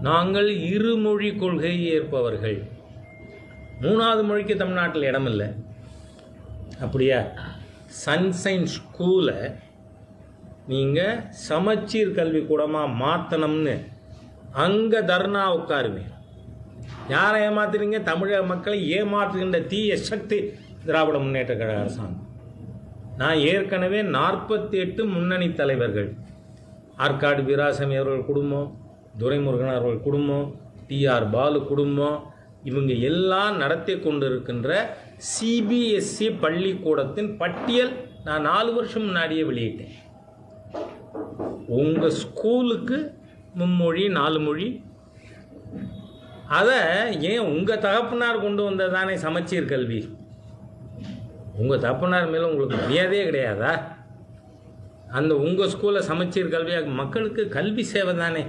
நாங்கள் இருமொழி கொள்கையை ஏற்பவர்கள். மூணாவது மொழிக்கு தமிழ்நாட்டில் இடமில்லை. அப்படியா? சன்ஷைன் ஸ்கூலை நீங்கள் சமச்சீர் கல்வி கூடமாக மாற்றணும்னு அங்கே தர்ணா உட்காருவேன். யாரை ஏமாத்துறீங்க? தமிழக மக்களை ஏமாற்றுகின்ற தீய சக்தி திராவிட முன்னேற்ற கழக அரசாங்கம். நான் ஏற்கனவே 48 முன்னணி தலைவர்கள், ஆற்காடு வீராசாமி அவர்கள் குடும்பம், துரைமுருகன் அவர்கள் குடும்பம், டிஆர் பாலு குடும்பம், இவங்க எல்லாம் நடத்தி கொண்டிருக்கின்ற சிபிஎஸ்சி பள்ளிக்கூடத்தின் பட்டியல் நான் 4 வருஷம் முன்னாடியே வெளியிட்டேன். உங்கள் ஸ்கூலுக்கு மும்மொழி 4 மொழி, அதை ஏன் உங்கள் தகப்பனார் கொண்டு வந்தது தானே சமச்சீர் கல்வி. உங்கள் தகப்பனார் மேலே உங்களுக்கு மரியாதையே கிடையாதா? அந்த உங்கள் ஸ்கூலில் சமச்சீர் கல்வியாக மக்களுக்கு கல்வி சேவை தானே.